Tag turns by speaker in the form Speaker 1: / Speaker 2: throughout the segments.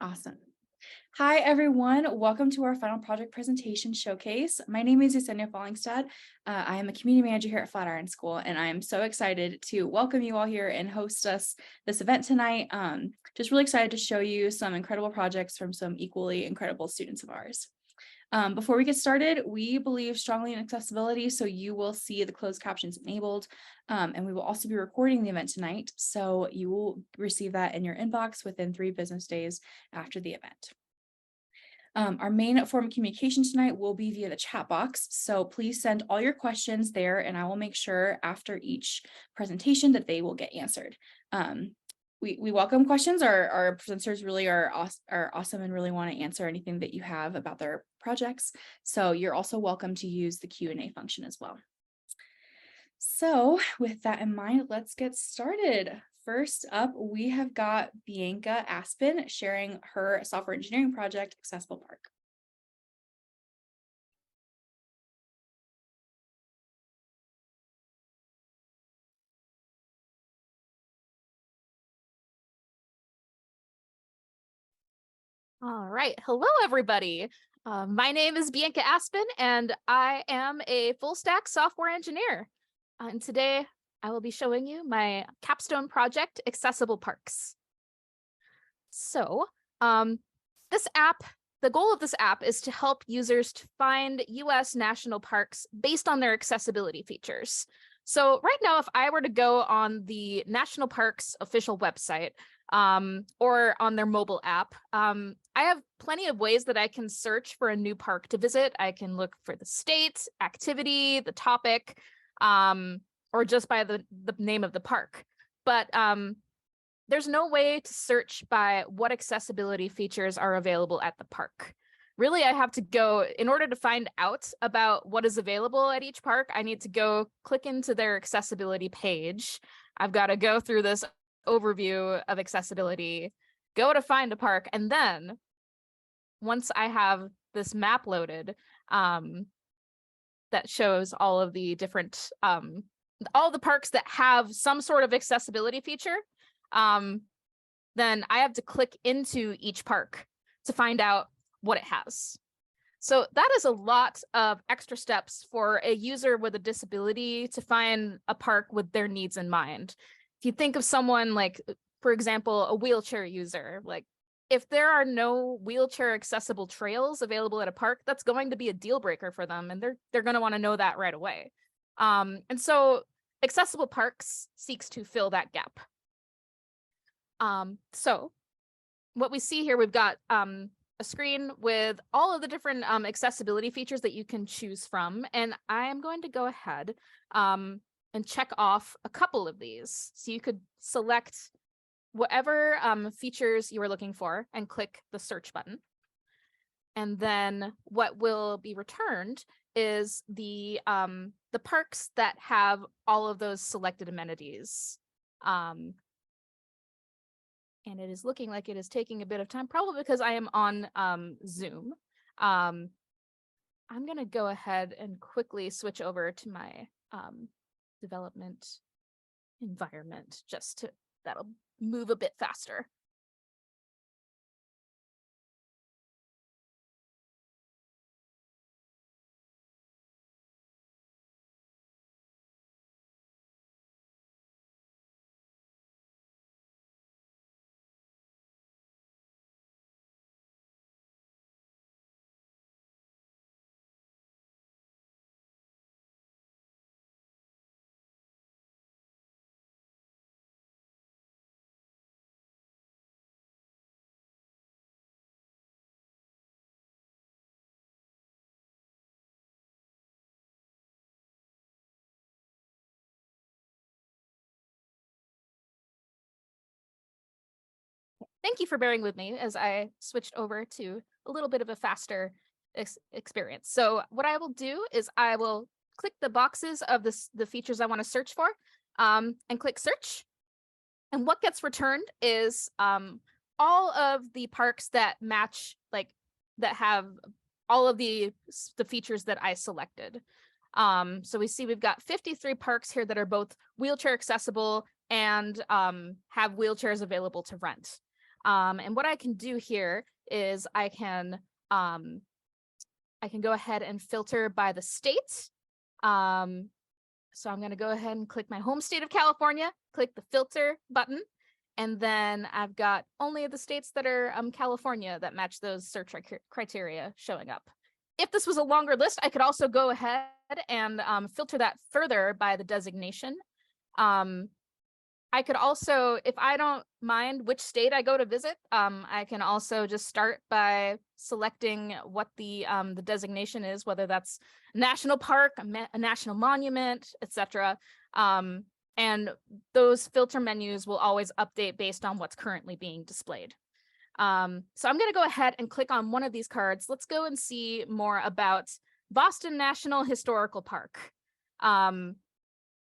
Speaker 1: Awesome. Hi, everyone. Welcome to our final project presentation showcase. My name is Yesenia Fallingstad. I am a community manager here at Flatiron School, and I'm so excited to welcome you all here and host this event tonight. Just really excited to show you some incredible projects from some equally incredible students of ours. Before we get started, we believe strongly in accessibility, so you will see the closed captions enabled, and we will also be recording the event tonight, so you will receive that in your inbox within 3 business days after the event. Our main form of communication tonight will be via the chat box, so please send all your questions there, and I will make sure after each presentation that they will get answered. We welcome questions. Our presenters really are awesome and really want to answer anything that you have about their projects. So you're also welcome to use the Q&A function as well. So with that in mind, let's get started. First up, we have got Bianca Aspin sharing her software engineering project, Accessible Park.
Speaker 2: All right. Hello, everybody. My name is Bianca Aspin, and I am a full stack software engineer. And today I will be showing you my capstone project, Accessible Parks. So this app, the goal of this app is to help users to find US national parks based on their accessibility features. So right now, if I were to go on the National Parks official website, or on their mobile app, I have plenty of ways that I can search for a new park to visit. I can look for the state, activity, the topic, or just by the name of the park. But there's no way to search by what accessibility features are available at the park. Really, I have to go, in order to find out about what is available at each park, I need to go click into their accessibility page. I've got to go through this overview of accessibility, go to find a park, and then once I have this map loaded that shows all of the different all the parks that have some sort of accessibility feature, then I have to click into each park to find out what it has. So that is a lot of extra steps for a user with a disability to find a park with their needs in mind. If you think of someone like, for example, a wheelchair user, like if there are no wheelchair accessible trails available at a park, that's going to be a deal breaker for them, and they're going to want to know that right away. And so Accessible Parks seeks to fill that gap. So what we see here, we've got a screen with all of the different accessibility features that you can choose from, and I am going to go ahead and check off a couple of these. So you could select whatever features you are looking for and click the search button. And then what will be returned is the parks that have all of those selected amenities. And it is looking like it is taking a bit of time, probably because I am on Zoom. I'm going to go ahead and quickly switch over to my development environment, just to, that'll move a bit faster. Thank you for bearing with me as I switched over to a little bit of a faster experience. So what I will do is I will click the boxes of the features I want to search for, and click search. And what gets returned is all of the parks that match, like that have all of the features that I selected. So we see we've got 53 parks here that are both wheelchair accessible and have wheelchairs available to rent. And what I can do here is I can go ahead and filter by the state. So I'm going to go ahead and click my home state of California, click the filter button, and then I've got only the states that are California that match those search criteria showing up. If this was a longer list, I could also go ahead and filter that further by the designation. I could also, if I don't mind which state I go to visit, I can also just start by selecting what the designation is, whether that's national park, a national monument, etc. And those filter menus will always update based on what's currently being displayed. So I'm going to go ahead and click on one of these cards. Let's go and see more about Boston National Historical Park.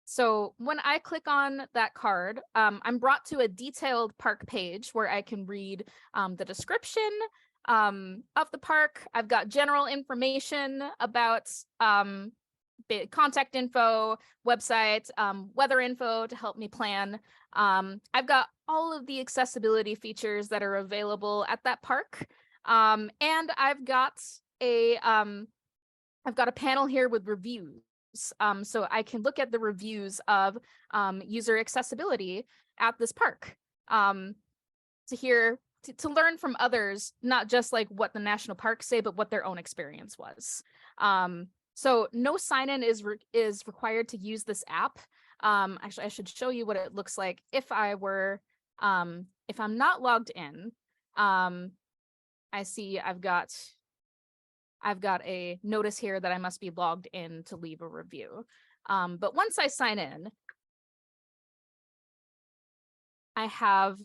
Speaker 2: So when I click on that card, I'm brought to a detailed park page where I can read the description of the park. I've got general information about contact info, website, weather info to help me plan. I've got all of the accessibility features that are available at that park. And I've got a panel here with reviews. So I can look at the reviews of user accessibility at this park to learn from others, not just like what the national parks say, but what their own experience was. So no sign-in is required to use this app. Actually, I should show you what it looks like if I were, if I'm not logged in. I see I've got a notice here that I must be logged in to leave a review. But once I sign in, I have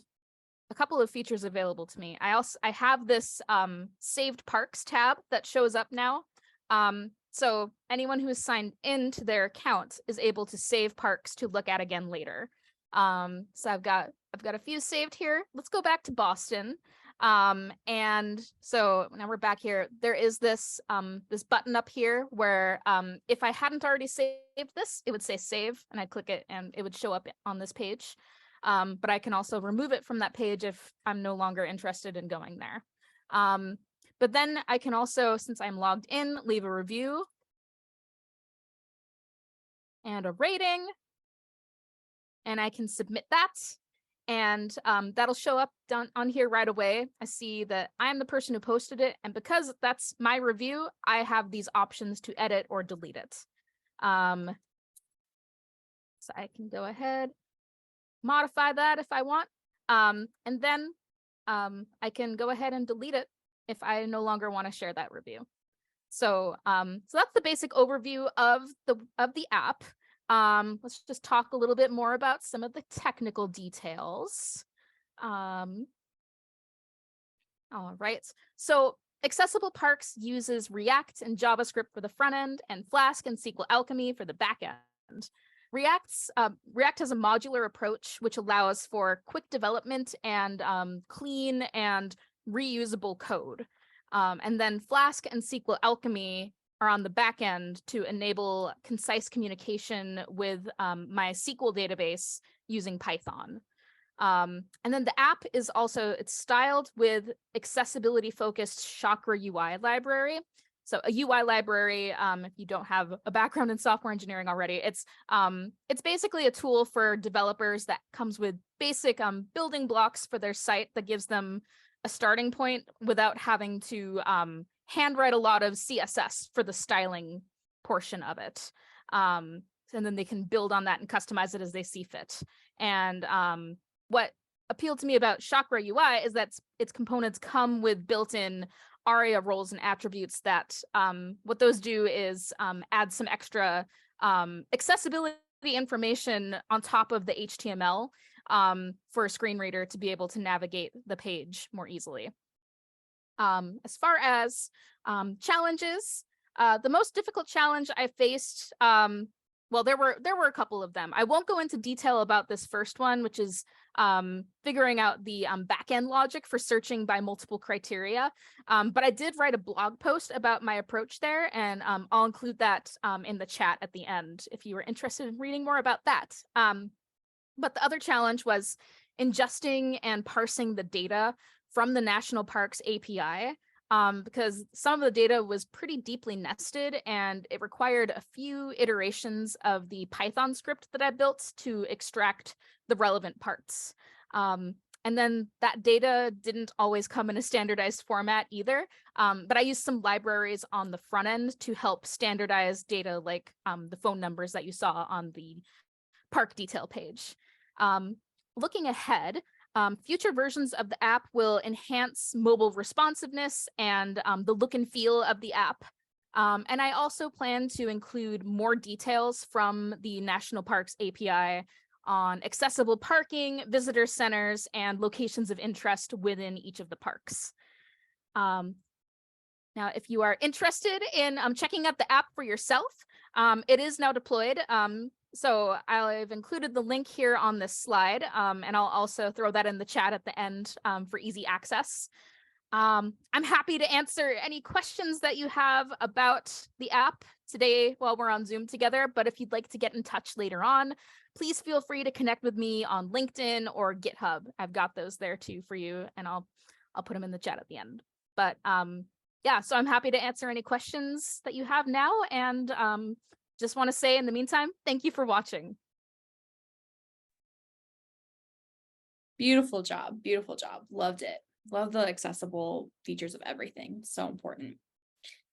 Speaker 2: a couple of features available to me. I have this saved parks tab that shows up now. So anyone who is signed into their account is able to save parks to look at again later. So I've got a few saved here. Let's go back to Boston. And so now we're back here. There is this this button up here where if I hadn't already saved this, it would say save, and I'd click it and it would show up on this page. But I can also remove it from that page if I'm no longer interested in going there. But then I can also, since I'm logged in, leave a review and a rating, and I can submit that. And that'll show up down on here right away. I see that I'm the person who posted it, and because that's my review, I have these options to edit or delete it. So I can go ahead, modify that if I want, and then I can go ahead and delete it if I no longer want to share that review. So so that's the basic overview of the app. Let's just talk a little bit more about some of the technical details. All right, so Accessible Parks uses React and JavaScript for the front end and Flask and SQL Alchemy for the back end. React has a modular approach which allows for quick development and clean and reusable code. And then Flask and SQL Alchemy are on the back end to enable concise communication with my SQL database using Python. And then the app is also, it's styled with accessibility-focused Chakra UI library. So a UI library, if you don't have a background in software engineering already, it's basically a tool for developers that comes with basic building blocks for their site that gives them a starting point without having to handwrite a lot of CSS for the styling portion of it. And then they can build on that and customize it as they see fit. And what appealed to me about Chakra UI is that its components come with built-in ARIA roles and attributes that what those do is add some extra accessibility information on top of the HTML for a screen reader to be able to navigate the page more easily. As far as challenges, the most difficult challenge I faced, well, there were a couple of them. I won't go into detail about this first one, which is figuring out the back-end logic for searching by multiple criteria. But I did write a blog post about my approach there, and I'll include that in the chat at the end if you were interested in reading more about that. But the other challenge was ingesting and parsing the data from the National Parks API, because some of the data was pretty deeply nested and it required a few iterations of the Python script that I built to extract the relevant parts. And then that data didn't always come in a standardized format either, but I used some libraries on the front end to help standardize data like the phone numbers that you saw on the park detail page. Looking ahead, future versions of the app will enhance mobile responsiveness and the look and feel of the app. And I also plan to include more details from the National Parks API on accessible parking, visitor centers, and locations of interest within each of the parks. Now, if you are interested in checking out the app for yourself, it is now deployed. So I've included the link here on this slide, and I'll also throw that in the chat at the end for easy access. I'm happy to answer any questions that you have about the app today while we're on Zoom together, but if you'd like to get in touch later on, please feel free to connect with me on LinkedIn or GitHub. I've got those there too for you, and I'll put them in the chat at the end. But yeah, so I'm happy to answer any questions that you have now, and just want to say in the meantime, thank you for watching.
Speaker 1: Beautiful job. Beautiful job. Loved it. Love the accessible features of everything. So important.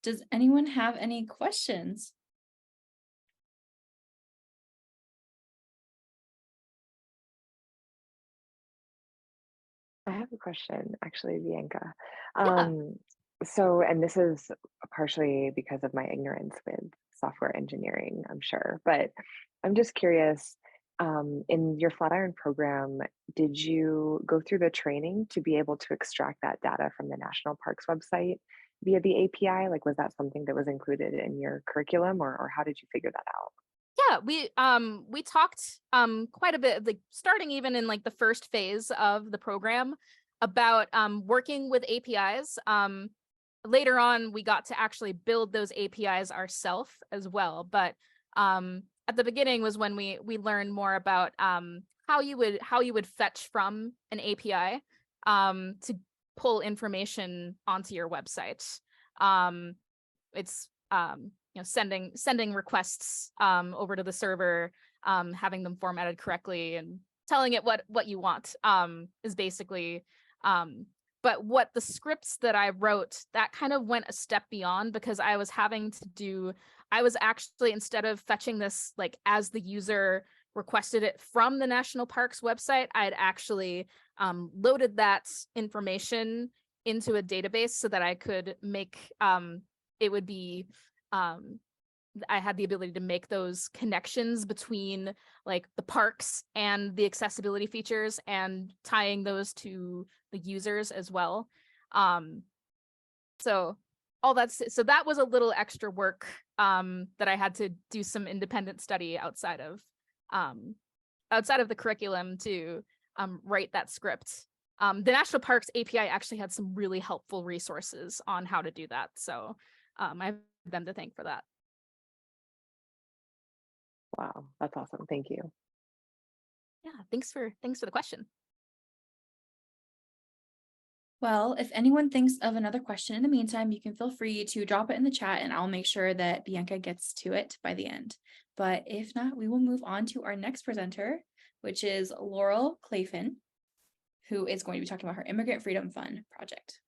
Speaker 1: Does anyone have any questions?
Speaker 3: I have a question, actually, Bianca.
Speaker 2: Yeah.
Speaker 3: So, and this is partially because of my ignorance with software engineering, I'm sure, but I'm just curious, in your Flatiron program, did you go through the training to be able to extract that data from the National Parks website via the API? Like, was that something that was included in your curriculum, or how did you figure that out?
Speaker 2: Yeah, we talked quite a bit, like starting even in like the first phase of the program, about working with APIs. Later on, we got to actually build those APIs ourselves as well. But at the beginning was when we learned more about how you would fetch from an API to pull information onto your website. It's you know, sending requests over to the server, having them formatted correctly, and telling it what you want is basically. But what the scripts that I wrote, that kind of went a step beyond, because I was actually, instead of fetching this like as the user requested it from the National Parks website, I'd actually loaded that information into a database so that I could make it would be I had the ability to make those connections between like the parks and the accessibility features and tying those to the users as well. So that was a little extra work that I had to do some independent study outside of the curriculum to write that script. The National Parks API actually had some really helpful resources on how to do that. So I have them to thank for that.
Speaker 3: Wow, that's awesome. Thank you.
Speaker 2: Yeah, thanks for the question.
Speaker 1: Well, if anyone thinks of another question in the meantime, you can feel free to drop it in the chat and I'll make sure that Bianca gets to it by the end. But if not, we will move on to our next presenter, which is Laurel Klafehn, who is going to be talking about her Immigrant Freedom Fund project.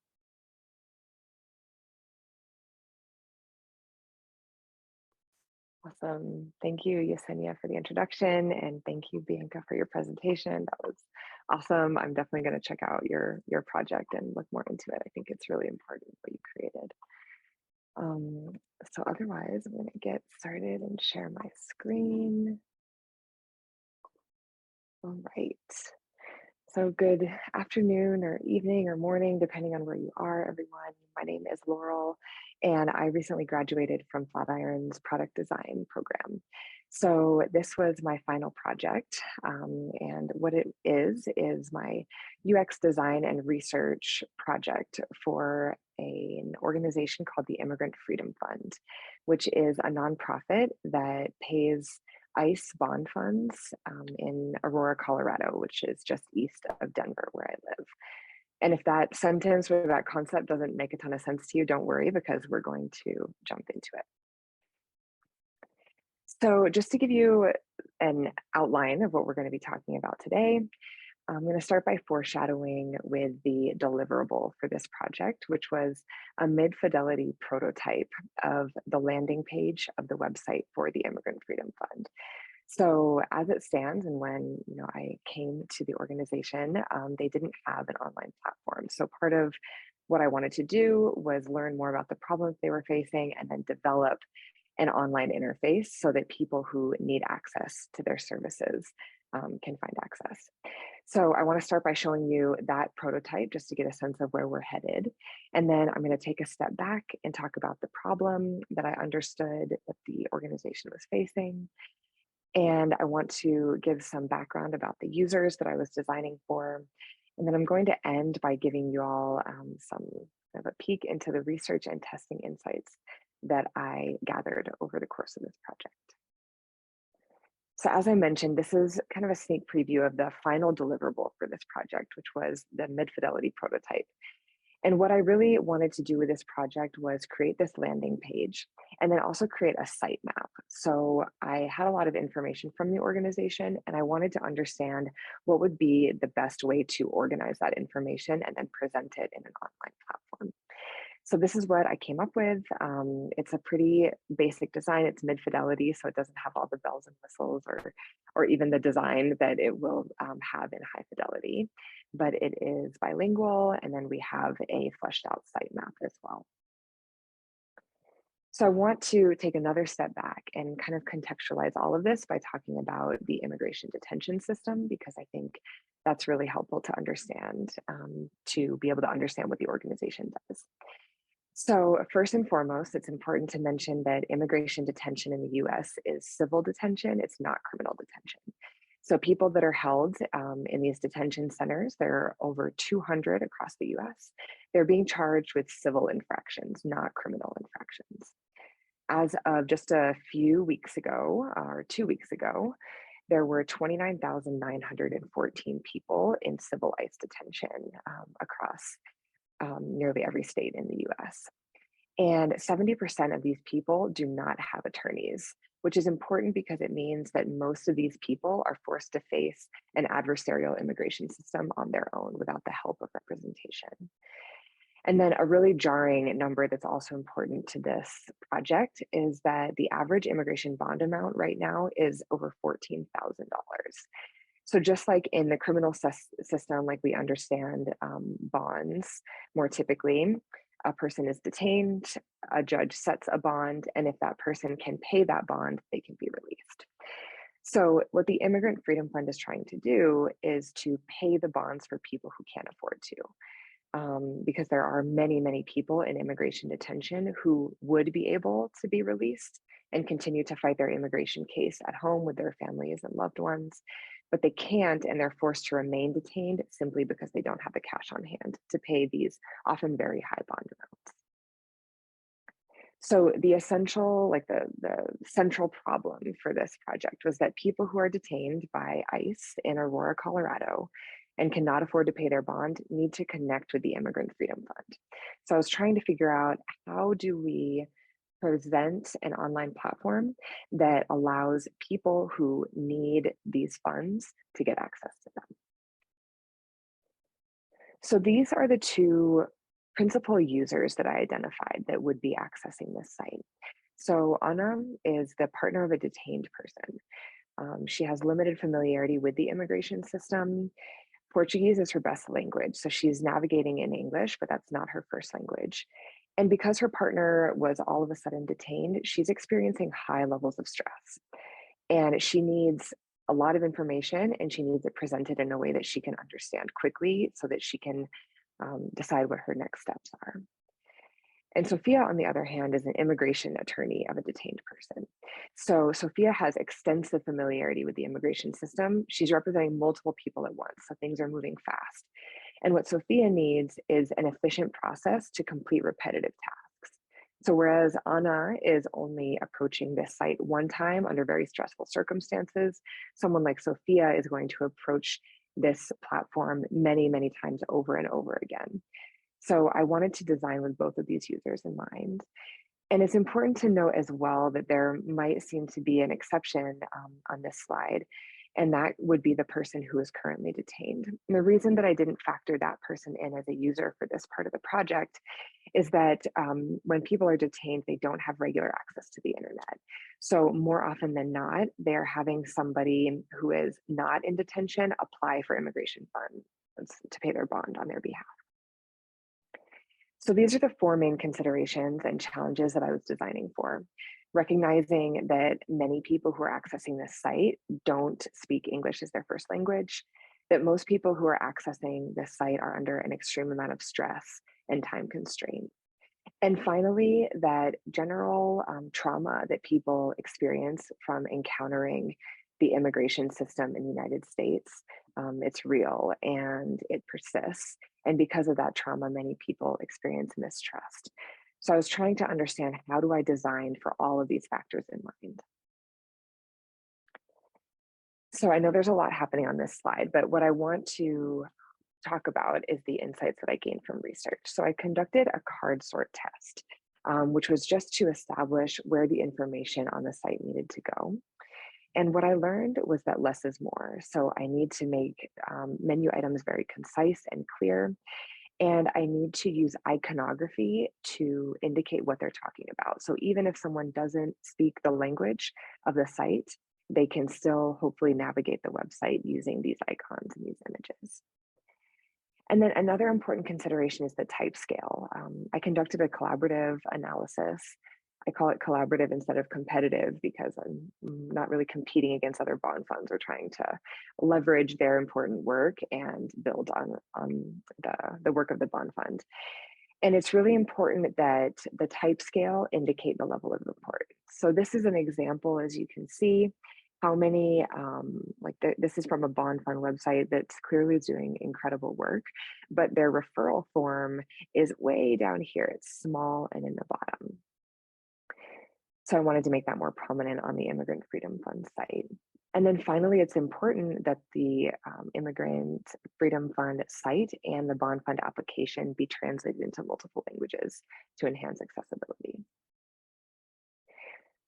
Speaker 3: Awesome. Thank you, Yesenia, for the introduction, and thank you, Bianca, for your presentation. That was awesome. I'm definitely going to check out your project and look more into it. I think it's really important what you created. So otherwise, I'm going to get started and share my screen. All right. So good afternoon or evening or morning, depending on where you are, everyone. My name is Laurel, and I recently graduated from Flatiron's product design program. So this was my final project, and what it is my UX design and research project for an organization called the Immigrant Freedom Fund, which is a nonprofit that pays ICE bond funds in Aurora, Colorado, which is just east of Denver, where I live. And if that sentence or that concept doesn't make a ton of sense to you, don't worry, because we're going to jump into it. So just to give you an outline of what we're going to be talking about today, I'm going to start by foreshadowing with the deliverable for this project, which was a mid-fidelity prototype of the landing page of the website for the Immigrant Freedom Fund. So as it stands, and when I came to the organization, they didn't have an online platform. So part of what I wanted to do was learn more about the problems they were facing and then develop an online interface so that people who need access to their services can find access. So I want to start by showing you that prototype just to get a sense of where we're headed. And then I'm going to take a step back and talk about the problem that I understood that the organization was facing. And I want to give some background about the users that I was designing for. And then I'm going to end by giving you all some kind of a peek into the research and testing insights that I gathered over the course of this project. So as I mentioned, this is kind of a sneak preview of the final deliverable for this project, which was the mid-fidelity prototype. And what I really wanted to do with this project was create this landing page and then also create a site map. So I had a lot of information from the organization and I wanted to understand what would be the best way to organize that information and then present it in an online platform. So this is what I came up with. It's a pretty basic design. It's mid-fidelity, so it doesn't have all the bells and whistles or even the design that it will have in high fidelity, but it is bilingual, and then we have a fleshed out site map as well. So I want to take another step back and kind of contextualize all of this by talking about the immigration detention system, because I think that's really helpful to understand, to be able to understand what the organization does. So first and foremost, it's important to mention that immigration detention in the US is civil detention, it's not criminal detention. So people that are held in these detention centers, there are over 200 across the US, they're being charged with civil infractions, not criminal infractions. As of just a few weeks ago, or 2 weeks ago, there were 29,914 people in civil ICE detention across nearly every state in the US. And 70% of these people do not have attorneys, which is important because it means that most of these people are forced to face an adversarial immigration system on their own without the help of representation. And then a really jarring number that's also important to this project is that the average immigration bond amount right now is over $14,000. So just like in the criminal system, like we understand bonds more typically, a person is detained, a judge sets a bond, and if that person can pay that bond, they can be released. So what the Immigrant Freedom Fund is trying to do is to pay the bonds for people who can't afford to. Because there are many, many people in immigration detention who would be able to be released and continue to fight their immigration case at home with their families and loved ones, but they can't, and they're forced to remain detained simply because they don't have the cash on hand to pay these often very high bond amounts. So the essential, like the central problem for this project was that people who are detained by ICE in Aurora, Colorado, and cannot afford to pay their bond need to connect with the Immigrant Freedom Fund. So I was trying to figure out, how do we present an online platform that allows people who need these funds to get access to them. So these are the two principal users that I identified that would be accessing this site. So Anna is the partner of a detained person. She has limited familiarity with the immigration system. Portuguese is her best language, so she's navigating in English, but that's not her first language. And because her partner was all of a sudden detained, she's experiencing high levels of stress. And she needs a lot of information, and she needs it presented in a way that she can understand quickly so that she can decide what her next steps are. And Sophia, on the other hand, is an immigration attorney of a detained person. So Sophia has extensive familiarity with the immigration system. She's representing multiple people at once, so things are moving fast. And what Sophia needs is an efficient process to complete repetitive tasks. So whereas Anna is only approaching this site one time under very stressful circumstances, someone like Sophia is going to approach this platform many, many times over and over again. So I wanted to design with both of these users in mind. And it's important to note as well that there might seem to be an exception on this slide, and that would be the person who is currently detained. And the reason that I didn't factor that person in as a user for this part of the project is that when people are detained, they don't have regular access to the internet. So more often than not, they're having somebody who is not in detention apply for immigration funds to pay their bond on their behalf. So these are the four main considerations and challenges that I was designing for. Recognizing that many people who are accessing this site don't speak English as their first language, that most people who are accessing this site are under an extreme amount of stress and time constraint. And finally, that general trauma that people experience from encountering the immigration system in the United States, it's real and it persists. And because of that trauma, many people experience mistrust. So I was trying to understand, how do I design for all of these factors in mind? So I know there's a lot happening on this slide, but what I want to talk about is the insights that I gained from research. So I conducted a card sort test, which was just to establish where the information on the site needed to go. And what I learned was that less is more. So I need to make menu items very concise and clear. And I need to use iconography to indicate what they're talking about. So even if someone doesn't speak the language of the site, they can still hopefully navigate the website using these icons and these images. And then another important consideration is the type scale. I conducted a collaborative analysis. I call it collaborative instead of competitive because I'm not really competing against other bond funds. We're trying to leverage their important work and build on the work of the bond fund. And it's really important that the type scale indicate the level of report. So this is an example, as you can see, how many, this is from a bond fund website that's clearly doing incredible work, but their referral form is way down here. It's small and in the bottom. So I wanted to make that more prominent on the Immigrant Freedom Fund site. And then finally, it's important that the Immigrant Freedom Fund site and the bond fund application be translated into multiple languages to enhance accessibility.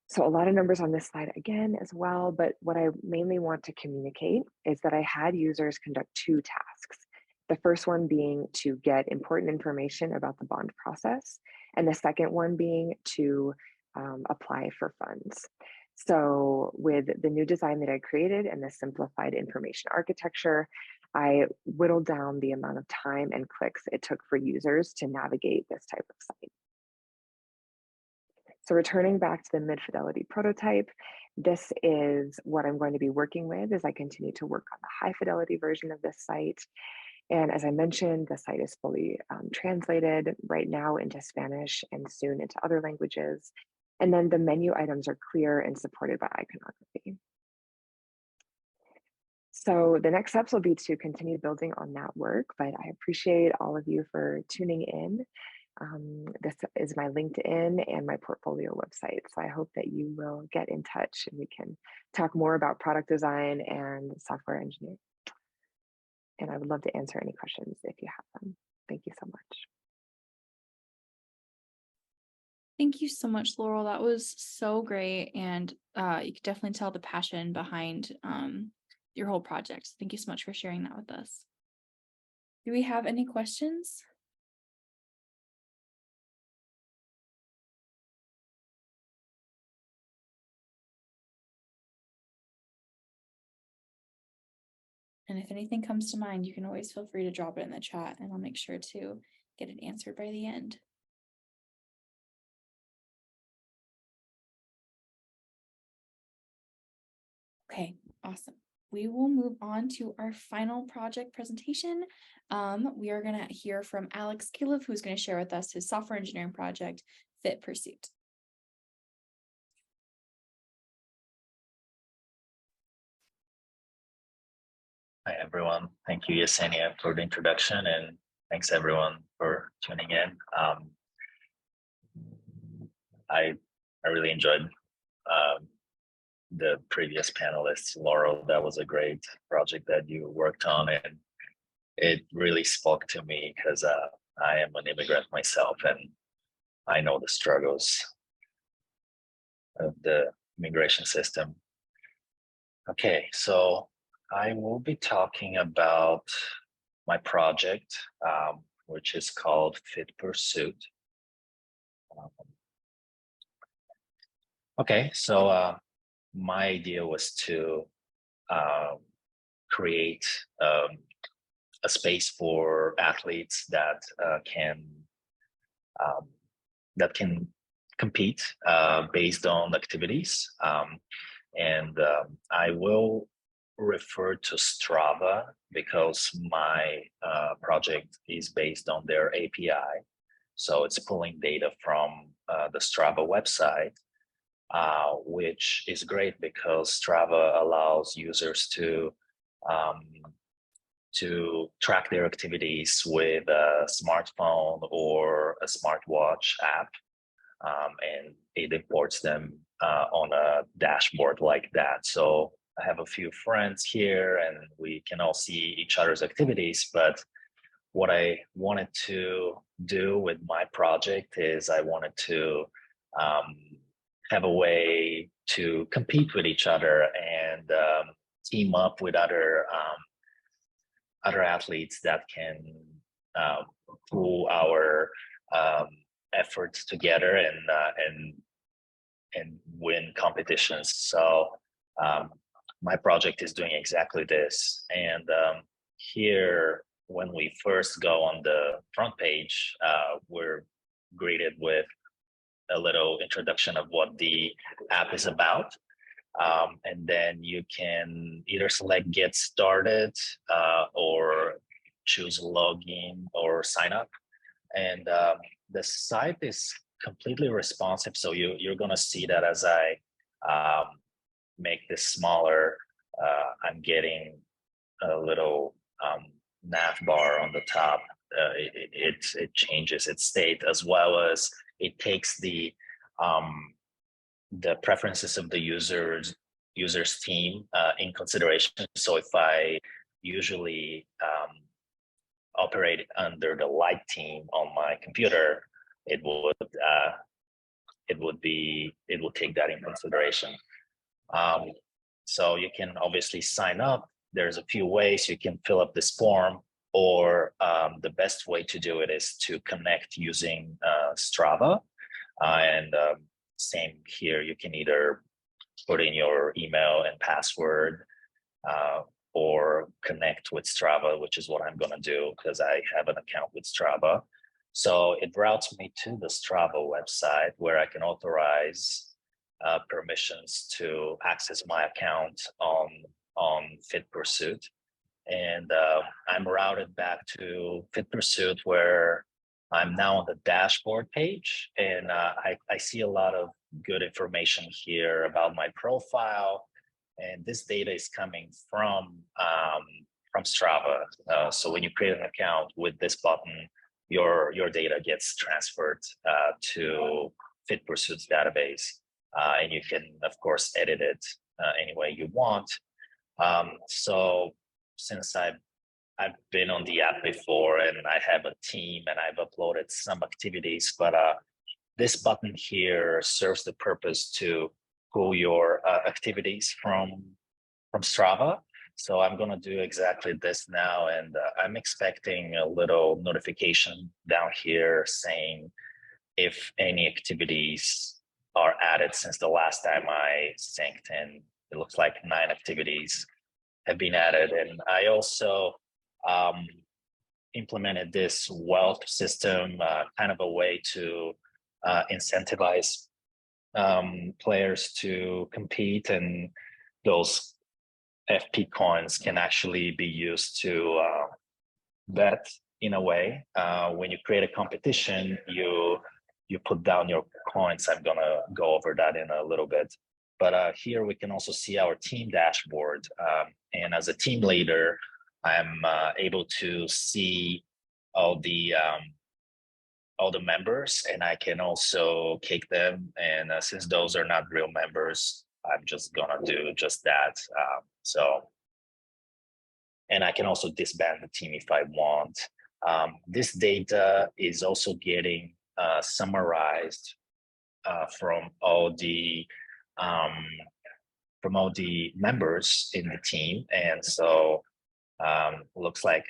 Speaker 3: So a lot of numbers on this slide again as well, but what I mainly want to communicate is that I had users conduct two tasks. The first one being to get important information about the bond process, and the second one being to apply for funds. So with the new design that I created and the simplified information architecture, I whittled down the amount of time and clicks it took for users to navigate this type of site. So returning back to the mid-fidelity prototype, this is what I'm going to be working with as I continue to work on the high fidelity version of this site. And as I mentioned, the site is fully translated right now into Spanish and soon into other languages. And then the menu items are clear and supported by iconography. So the next steps will be to continue building on that work, but I appreciate all of you for tuning in. This is my LinkedIn and my portfolio website. So I hope that you will get in touch and we can talk more about product design and software engineering. And I would love to answer any questions if you have them. Thank you so much.
Speaker 1: Thank you so much, Laurel. That was so great. And you could definitely tell the passion behind your whole project. Thank you so much for sharing that with us. Do we have any questions? And if anything comes to mind, you can always feel free to drop it in the chat and I'll make sure to get it answered by the end. Okay, awesome. We will move on to our final project presentation. We are going to hear from Alex Galev, who's going to share with us his software engineering project, Fit Pursuit.
Speaker 4: Hi, everyone. Thank you, Yesenia, for the introduction, and thanks everyone for tuning in. I really enjoyed the previous panelists, Laurel. That was a great project that you worked on, and it really spoke to me because I am an immigrant myself, and I know the struggles of the immigration system. Okay, so I will be talking about my project, which is called Fit Pursuit. Okay, so my idea was to create a space for athletes that um, can compete based on activities. I will refer to Strava because my project is based on their API. So it's pulling data from the Strava website, which is great because Strava allows users to track their activities with a smartphone or a smartwatch app, and it imports them on a dashboard like that. So I have a few friends here and we can all see each other's activities, but what I wanted to do with my project is I wanted to have a way to compete with each other and team up with other athletes that can pool our efforts together and win competitions. So my project is doing exactly this. And here, when we first go on the front page, we're greeted with a little introduction of what the app is about. And then you can either select get started or choose login or sign up. And the site is completely responsive. So you're going to see that as I make this smaller, I'm getting a little nav bar on the top. It changes its state, as well as it takes the preferences of the user's team in consideration. So if I usually operate under the light team on my computer, it would take that in consideration. So you can obviously sign up. There's a few ways you can fill up this form, or the best way to do it is to connect using Strava. And same here, you can either put in your email and password or connect with Strava, which is what I'm going to do because I have an account with Strava. So it routes me to the Strava website where I can authorize permissions to access my account on Fit Pursuit. And I'm routed back to Fit Pursuit, where I'm now on the dashboard page, and I see a lot of good information here about my profile, and this data is coming from Strava. So when you create an account with this button, your data gets transferred to Fit Pursuit's database, and you can, of course, edit it any way you want. So since I've been on the app before and I have a team and I've uploaded some activities, but this button here serves the purpose to pull your activities from Strava. So I'm going to do exactly this now, and I'm expecting a little notification down here saying if any activities are added since the last time I synced in. It looks like 9 activities have been added, and I also implemented this wealth system, kind of a way to incentivize players to compete, and those FP coins can actually be used to bet in a way. When you create a competition, you put down your coins. I'm gonna go over that in a little bit. But here we can also see our team dashboard. And as a team leader, I'm able to see all the all the members, and I can also kick them. And since those are not real members, I'm just gonna do just that. And I can also disband the team if I want. This data is also getting summarized from all the members in the team, and so looks like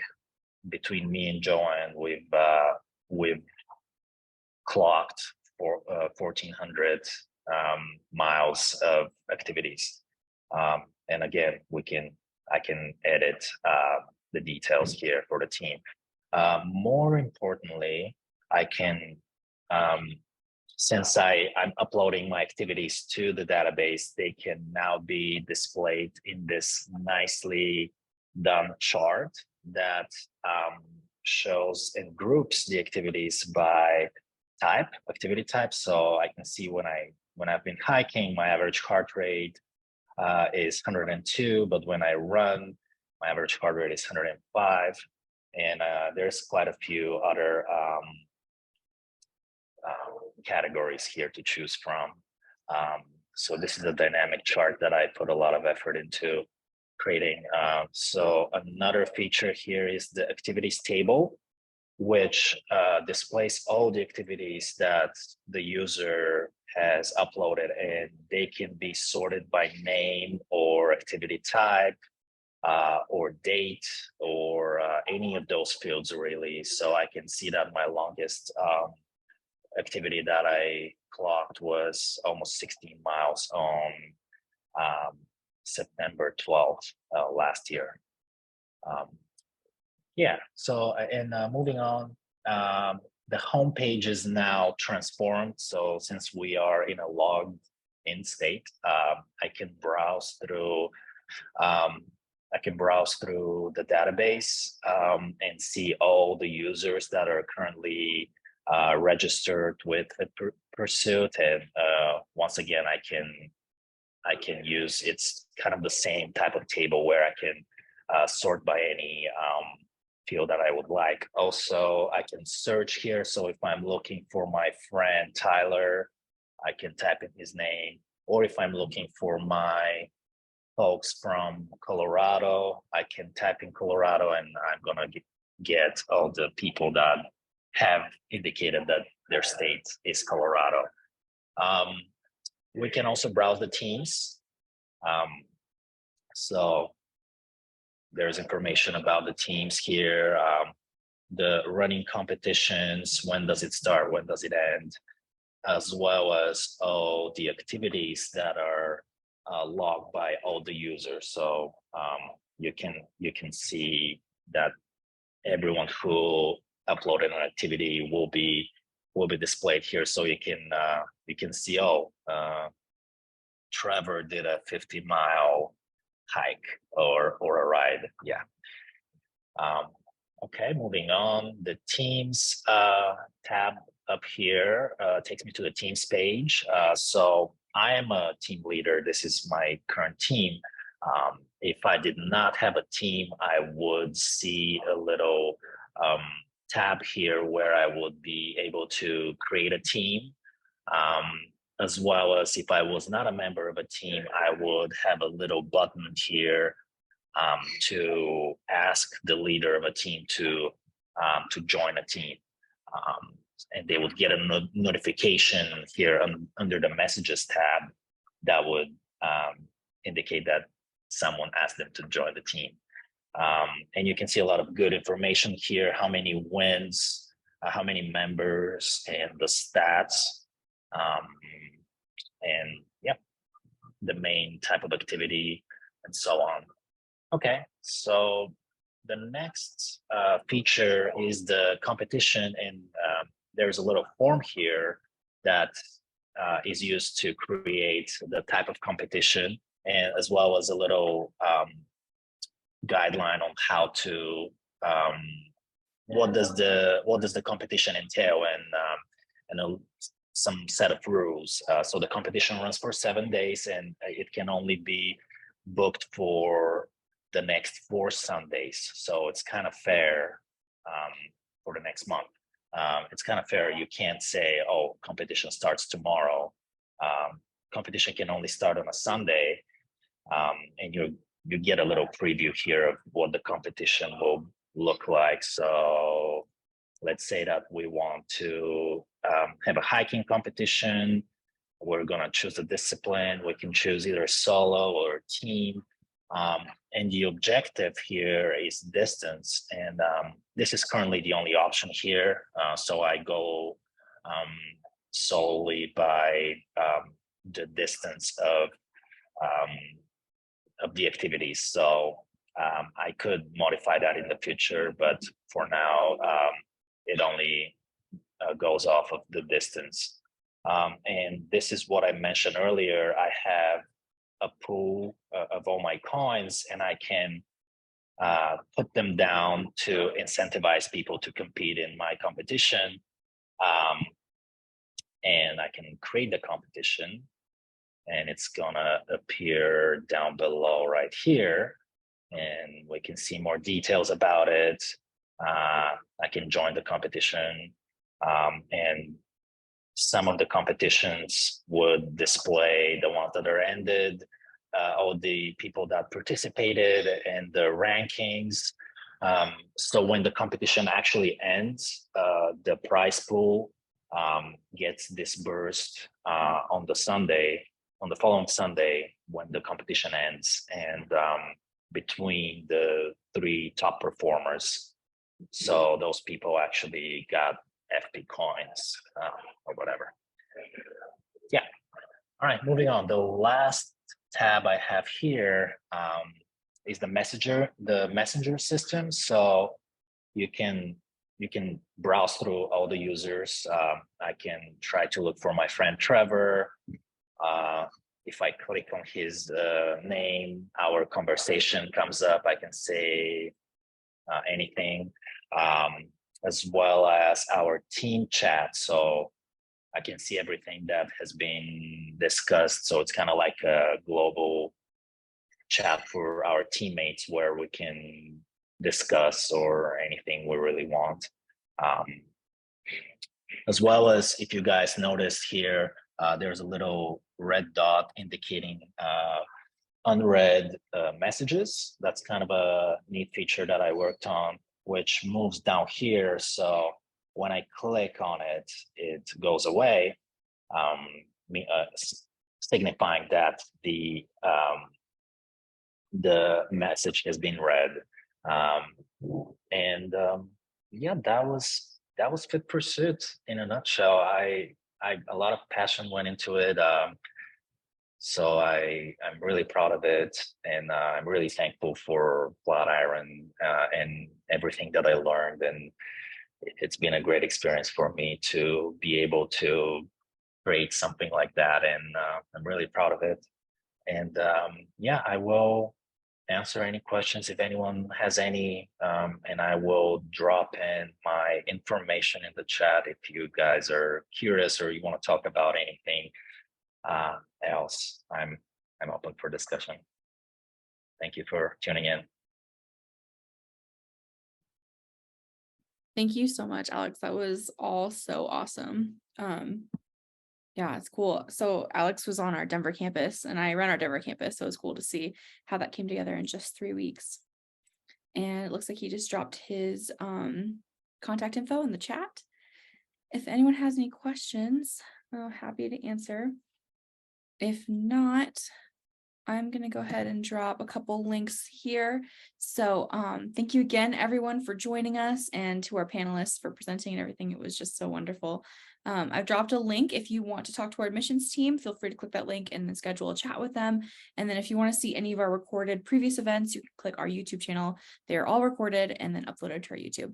Speaker 4: between me and Joanne, we've clocked for 1,400 miles of activities. And again, I can edit the details here for the team. More importantly, I can, since I'm uploading my activities to the database, they can now be displayed in this nicely done chart that shows and groups the activities by activity type. So I can see when I've been hiking, my average heart rate is 102, but when I run, my average heart rate is 105. And there's quite a few other categories here to choose from. So this is a dynamic chart that I put a lot of effort into creating. So another feature here is the activities table, which displays all the activities that the user has uploaded, and they can be sorted by name or activity type or date or any of those fields really. So I can see that my longest activity that I clocked was almost 16 miles on September 12th last year. Yeah, so and moving on, the homepage is now transformed. So since we are in a logged in state, I can browse through the database and see all the users that are currently registered with a pursuit. And once again, I can use, it's kind of the same type of table where I can sort by any field that I would like. Also, I can search here. So if I'm looking for my friend Tyler, I can type in his name. Or if I'm looking for my folks from Colorado, I can type in Colorado, and I'm gonna get all the people that have indicated that their state is Colorado. We can also browse the teams. So there's information about the teams here, the running competitions, when does it start, when does it end, as well as all the activities that are logged by all the users. So you can see that everyone who uploaded an activity will be displayed here. So you can see, Trevor did a 50-mile hike or a ride. Yeah. Okay, moving on. The teams tab up here takes me to the teams page. So I am a team leader. This is my current team. If I did not have a team, I would see a little tab here where I would be able to create a team. As well as if I was not a member of a team, I would have a little button here to ask the leader of a team to join a team. And they would get a notification here under the messages tab that would indicate that someone asked them to join the team. And you can see a lot of good information here, how many wins, how many members, and the stats. And yeah, the main type of activity and so on. Okay, so the next feature is the competition, and there's a little form here that is used to create the type of competition, and as well as a little guideline on how to what does the competition entail, and some set of rules. So the competition runs for 7 days, and it can only be booked for the next 4 Sundays. So it's kind of fair for the next month. it's kind of fair. You can't say, oh, competition starts tomorrow. Competition can only start on a Sunday, and you get a little preview here of what the competition will look like. So let's say that we want to have a hiking competition. We're going to choose a discipline. We can choose either solo or team. And the objective here is distance. And this is currently the only option here. So I go solely by the distance of the activities. So I could modify that in the future, but for now, it only goes off of the distance. And this is what I mentioned earlier. I have a pool of all my coins, and I can put them down to incentivize people to compete in my competition. And I can create the competition, and it's gonna appear down below right here. And we can see more details about it. I can join the competition, and some of the competitions would display the ones that are ended, all the people that participated and the rankings. So when the competition actually ends, the prize pool gets disbursed on the following Sunday when the competition ends, and between the 3 top performers. So those people actually got FP coins or whatever. Yeah. All right, moving on. The last tab I have here is the messenger system. So you can browse through all the users. I can try to look for my friend Trevor. If I click on his name, our conversation comes up. I can say anything, as well as our team chat. So I can see everything that has been discussed. So it's kind of like a global chat for our teammates where we can discuss or anything we really want. As well as, if you guys noticed here, there's a little red dot indicating unread messages. That's kind of a neat feature that I worked on, which moves down here. So when I click on it, it goes away, signifying that the message has been read. Yeah, that was Fit Pursuit in a nutshell. A lot of passion went into it. So I'm really proud of it, and I'm really thankful for Flatiron and everything that I learned. And it's been a great experience for me to be able to create something like that, and I'm really proud of it. And yeah, I will answer any questions if anyone has any, and I will drop in my information in the chat if you guys are curious or you want to talk about anything else. I'm open for discussion. Thank you for tuning in.
Speaker 1: Thank you so much, Alex. That was all so awesome. Yeah, it's cool. So Alex was on our Denver campus, and I run our Denver campus, so it was cool to see how that came together in just 3 weeks. And it looks like he just dropped his contact info in the chat. If anyone has any questions, I'm happy to answer. If not, I'm going to go ahead and drop a couple links here. So thank you again, everyone, for joining us, and to our panelists for presenting and everything. It was just so wonderful. I've dropped a link. If you want to talk to our admissions team, feel free to click that link and then schedule a chat with them. And then if you want to see any of our recorded previous events, you can click our YouTube channel. They're all recorded and then uploaded to our YouTube.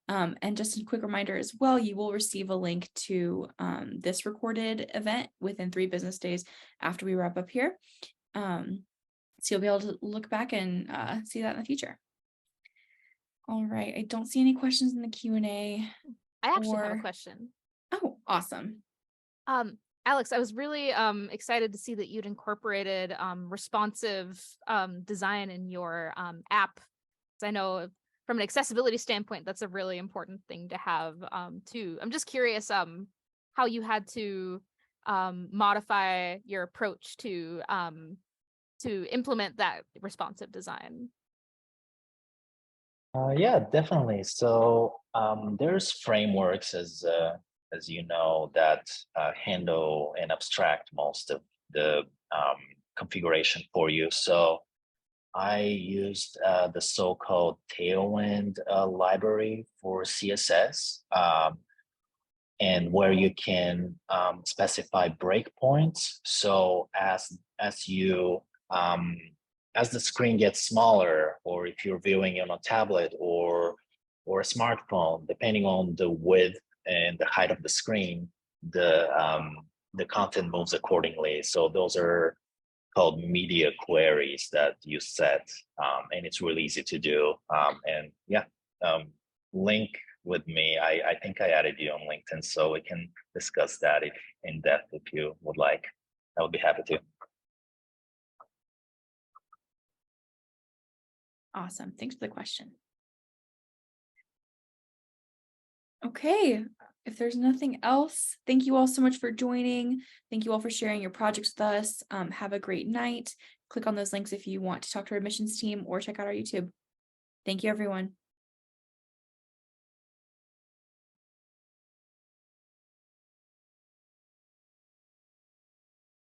Speaker 1: And just a quick reminder as well, you will receive a link to this recorded event within 3 business days after we wrap up here. So you'll be able to look back and see that in the future. All right, I don't see any questions in the Q&A.
Speaker 2: I actually have a question.
Speaker 1: Oh, awesome.
Speaker 2: Alex, I was really excited to see that you'd incorporated responsive design in your app. I know from an accessibility standpoint, that's a really important thing to have too. I'm just curious how you had to modify your approach to implement that responsive design.
Speaker 4: Yeah, definitely. So there's frameworks, as you know, that handle and abstract most of the configuration for you. So I used the so-called Tailwind library for CSS, and where you can specify breakpoints. So as the screen gets smaller, or if you're viewing on a tablet or a smartphone, depending on the width and the height of the screen, the content moves accordingly. So those are called media queries that you set, and it's really easy to do. And yeah, link with me. I think I added you on LinkedIn, so we can discuss that in depth if you would like. I would be happy to.
Speaker 1: Awesome. Thanks for the question. Okay, if there's nothing else, thank you all so much for joining. Thank you all for sharing your projects with us. Have a great night. Click on those links if you want to talk to our admissions team or check out our YouTube. Thank you, everyone.